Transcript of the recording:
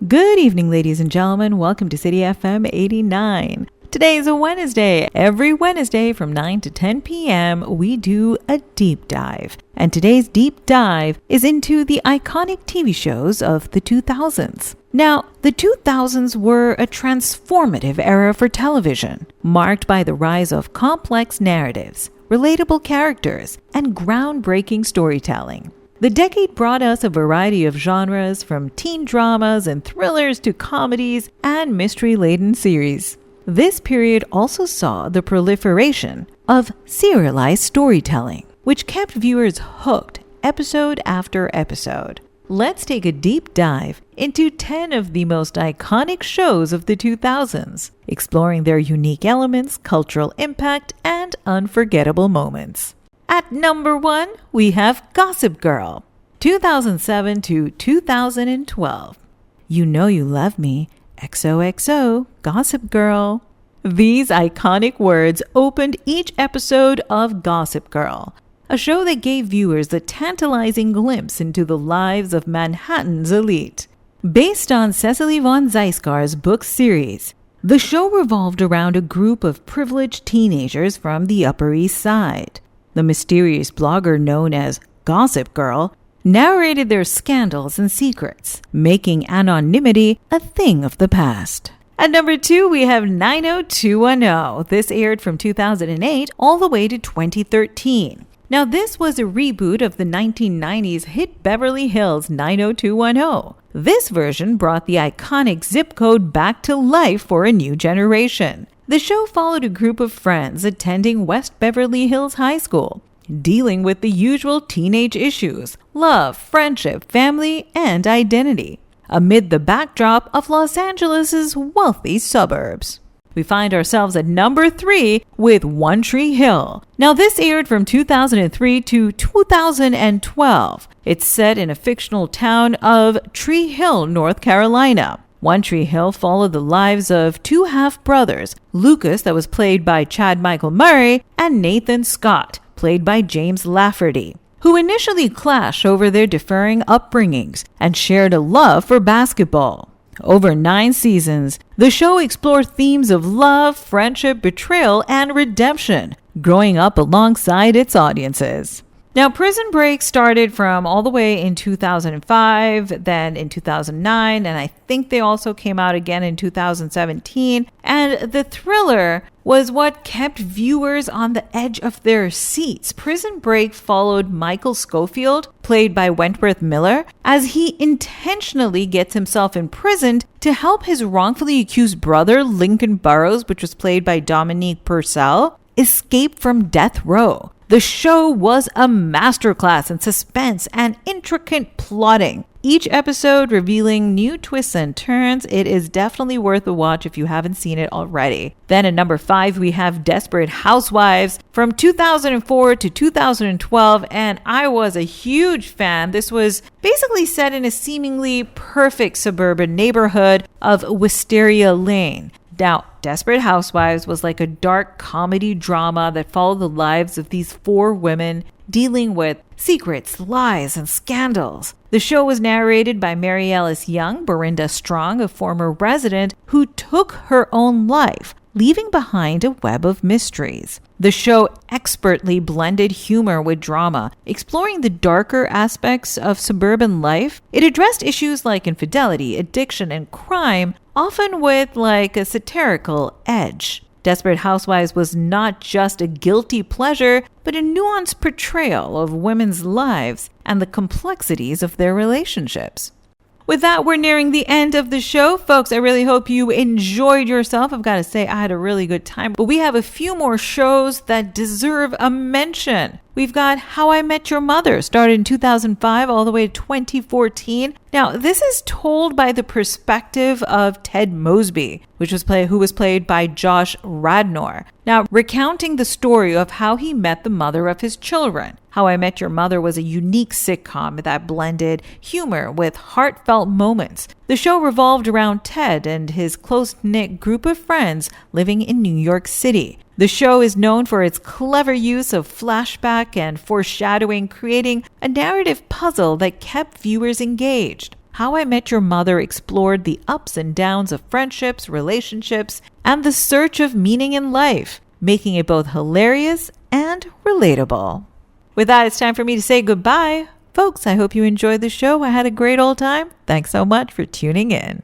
Good evening, ladies and gentlemen. Welcome to City FM 89. Today is a Wednesday. Every Wednesday from 9 to 10 p.m., we do a deep dive. And today's deep dive is into the iconic TV shows of the 2000s. Now, the 2000s were a transformative era for television, marked by the rise of complex narratives, relatable characters, and groundbreaking storytelling. The decade brought us a variety of genres, from teen dramas and thrillers to comedies and mystery-laden series. This period also saw the proliferation of serialized storytelling, which kept viewers hooked episode after episode. Let's take a deep dive into 10 of the most iconic shows of the 2000s, exploring their unique elements, cultural impact, and unforgettable moments. At number 1, we have Gossip Girl, 2007 to 2012. You Know You Love Me, XOXO, Gossip Girl. These iconic words opened each episode of Gossip Girl, a show that gave viewers a tantalizing glimpse into the lives of Manhattan's elite. Based on Cecily von Zieskar's book series, the show revolved around a group of privileged teenagers from the Upper East Side. The mysterious blogger known as Gossip Girl narrated their scandals and secrets, making anonymity a thing of the past. At number 2, we have 90210. This aired from 2008 all the way to 2013. Now, this was a reboot of the 1990s hit Beverly Hills 90210. This version brought the iconic zip code back to life for a new generation. The show followed a group of friends attending West Beverly Hills High School, dealing with the usual teenage issues: love, friendship, family, and identity, amid the backdrop of Los Angeles' wealthy suburbs. We find ourselves at number 3 with One Tree Hill. Now, this aired from 2003 to 2012. It's set in a fictional town of Tree Hill, North Carolina. One Tree Hill followed the lives of two half-brothers, Lucas, that was played by Chad Michael Murray, and Nathan Scott, played by James Lafferty, who initially clashed over their differing upbringings and shared a love for basketball. Over 9 seasons, the show explored themes of love, friendship, betrayal, and redemption, growing up alongside its audiences. Now, Prison Break started from all the way in 2005, then in 2009, and I think they also came out again in 2017. And the thriller was what kept viewers on the edge of their seats. Prison Break followed Michael Scofield, played by Wentworth Miller, as he intentionally gets himself imprisoned to help his wrongfully accused brother, Lincoln Burrows, which was played by Dominique Purcell, escape from death row. The show was a masterclass in suspense and intricate plotting, each episode revealing new twists and turns. It is definitely worth a watch if you haven't seen it already. Then at number 5, we have Desperate Housewives from 2004 to 2012, and I was a huge fan. This was basically set in a seemingly perfect suburban neighborhood of Wisteria Lane. Now, Desperate Housewives was like a dark comedy drama that followed the lives of these 4 women dealing with secrets, lies, and scandals. The show was narrated by Mary Ellis Young, Berinda Strong, a former resident who took her own life, leaving behind a web of mysteries. The show expertly blended humor with drama, exploring the darker aspects of suburban life. It addressed issues like infidelity, addiction, and crime, often with like a satirical edge. Desperate Housewives was not just a guilty pleasure, but a nuanced portrayal of women's lives and the complexities of their relationships. With that, we're nearing the end of the show, folks. I really hope you enjoyed yourself. I've got to say, I had a really good time. But we have a few more shows that deserve a mention. We've got How I Met Your Mother, started in 2005 all the way to 2014. Now, this is told by the perspective of Ted Mosby, who was played by Josh Radnor. Now, recounting the story of how he met the mother of his children. How I Met Your Mother was a unique sitcom that blended humor with heartfelt moments. The show revolved around Ted and his close-knit group of friends living in New York City. The show is known for its clever use of flashback and foreshadowing, creating a narrative puzzle that kept viewers engaged. How I Met Your Mother explored the ups and downs of friendships, relationships, and the search of meaning in life, making it both hilarious and relatable. With that, it's time for me to say goodbye. Folks, I hope you enjoyed the show. I had a great old time. Thanks so much for tuning in.